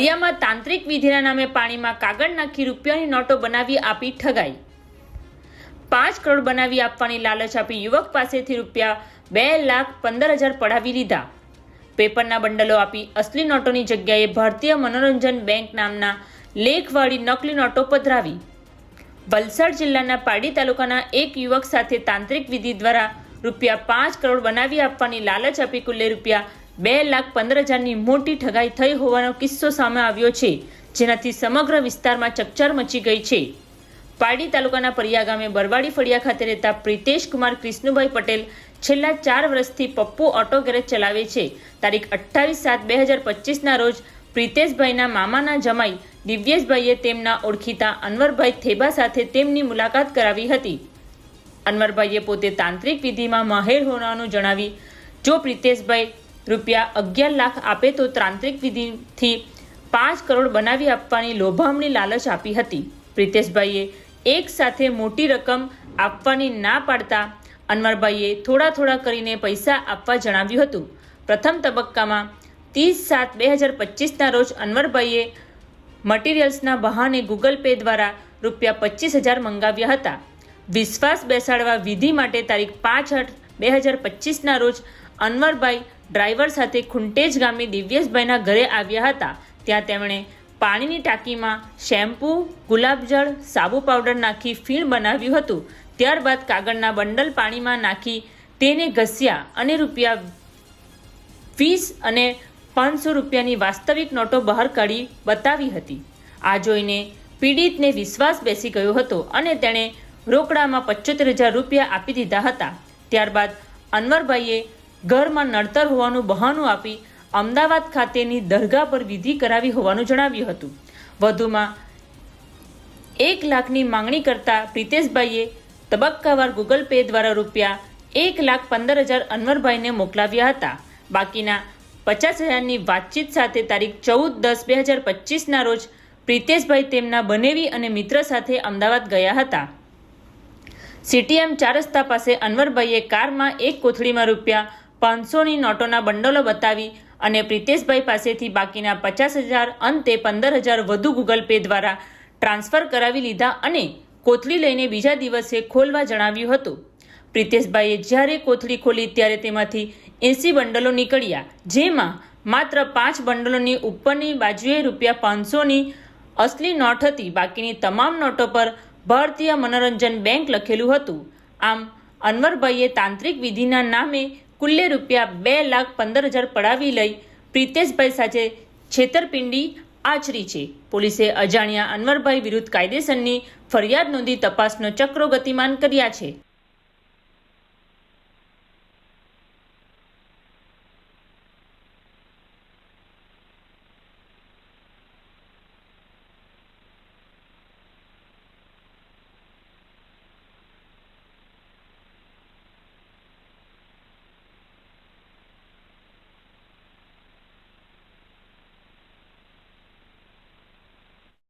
ફળિયામાં તાંત્રિક વિધિના નામે પાણીમાં કાગળ નાખી રૂપિયાની નોટો બનાવી આપી ઠગાઈ। 5 કરોડ બનાવી આપવાની લાલચ આપી યુવક પાસેથી રૂપિયા 2,15,000 પડાવી લીધા। પેપરના બંડલો આપી અસલી નોટોની જગ્યાએ ભારતીય મનોરંજન બેંક નામના લેખવાળી નકલી નોટો પધરાવી। વલસાડ જિલ્લાના પારડી તાલુકાના એક યુવક સાથે તાંત્રિક વિધિ દ્વારા રૂપિયા 5 કરોડ બનાવી આપવાની લાલચ આપી કુલ્લે રૂપિયા 2,15,000ની મોટી ઠગાઈ થઈ હોવાનો કિસ્સો સામે આવ્યો છે, જેનાથી સમગ્ર વિસ્તારમાં ચકચાર મચી ગઈ છે। પારડી તાલુકાના પરિયા ગામે બરવાડી ફળિયા ખાતે રહેતા પ્રિતેશ કુમાર કૃષ્ણભાઈ પટેલ છેલ્લા 4 વર્ષથી પપ્પુ ઓટો ગેરેજ ચલાવે છે। તારીખ 28/7/2025ના રોજ પ્રિતેશભાઈના મામાના જમાઈ દિવ્યેશભાઈએ તેમના ઓળખીતા અનવરભાઈ થેબા સાથે તેમની મુલાકાત કરાવી હતી। અનવરભાઈએ પોતે તાંત્રિક વિધિમાં માહેર હોવાનું જણાવી જો પ્રિતેશભાઈ રૂપિયા 11 લાખ આપે તો તાંત્રિક વિધિથી 5 કરોડ બનાવી આપવાની લોભામણી લાલચ આપી હતી। પ્રિતેશભાઈએ એક સાથે મોટી રકમ આપવાની ના પાડતા અનવરભાઈએ થોડા કરીને પૈસા આપવા જણાવ્યું હતું। પ્રથમ તબક્કામાં 30/7/2025ના રોજ અનવરભાઈએ મટીરિયલ્સના બહાને ગૂગલ પે દ્વારા રૂપિયા 25,000 મંગાવ્યા હતા। વિશ્વાસ બેસાડવા વિધિ માટે તારીખ 5/8/2025ના રોજ અનવરભાઈ ડ્રાઈવર સાથે ખુંટેજ ગામે દિવ્યેશભાઈના ઘરે આવ્યા હતા। ત્યાં તેમણે પાણીની ટાંકીમાં શેમ્પૂ, ગુલાબજળ, સાબુ પાવડર નાખી ફીણ બનાવ્યું હતું। ત્યારબાદ કાગળના બંડલ પાણીમાં નાખી તેને ઘસ્યા અને રૂપિયા 20 અને 500 રૂપિયાની વાસ્તવિક નોટો બહાર કાઢી બતાવી હતી। આ જોઈને પીડિતને વિશ્વાસ બેસી ગયો હતો અને તેણે રોકડામાં 75,000 રૂપિયા આપી દીધા હતા। ત્યારબાદ અનવરભાઈએ ઘરમાં નડતર હોવાનું બહાનું આપી અમદાવાદ ખાતેની દરગાહ પર વિધિ કરાવી હોવાનું જણાવ્યું હતું। વધુમાં 1 લાખની માંગણી કરતા પ્રિતેશભાઈએ તબક્કાવાર ગૂગલ પે દ્વારા રૂપિયા 1,15,000 અનવરભાઈને મોકલાવ્યા હતા। બાકીના 50,000ની વાતચીત સાથે તારીખ 14/10/2025ના રોજ પ્રિતેશભાઈ તેમના બનેવી અને મિત્ર સાથે અમદાવાદ ગયા હતા। CTM 4 રસ્તા પાસે અનવરભાઈએ કારમાં એક કોથળીમાં રૂપિયા 500ની નોટોના બંડલો બતાવી અને પ્રિતેશભાઈ પાસેથી બાકીના 50,000 અંતે 15,000 વધુ ગૂગલ પે દ્વારા ટ્રાન્સફર કરાવી લીધા અને કોથળી લઈને બીજા દિવસે ખોલવા જણાવ્યું હતું। પ્રિતેશભાઈએ જ્યારે કોથળી ખોલી ત્યારે તેમાંથી 80 બંડલો નીકળ્યા, જેમાં માત્ર 5 બંડલોની ઉપરની બાજુએ રૂપિયા 500ની અસલી નોટ હતી। બાકીની તમામ નોટો પર ભારતીય મનોરંજન બેંક લખેલું હતું। આમ અનવરભાઈએ તાંત્રિક વિધિના નામે કુલ્લે રૂપિયા 2,15,000 પડાવી લઈ પ્રિતેશભાઈ સાથે છેતરપિંડી આચરી છે। પોલીસે અજાણ્યા અનવરભાઈ વિરુદ્ધ કાયદેસરની ફરિયાદ નોંધી તપાસનો ચક્રો ગતિમાન કર્યા છે।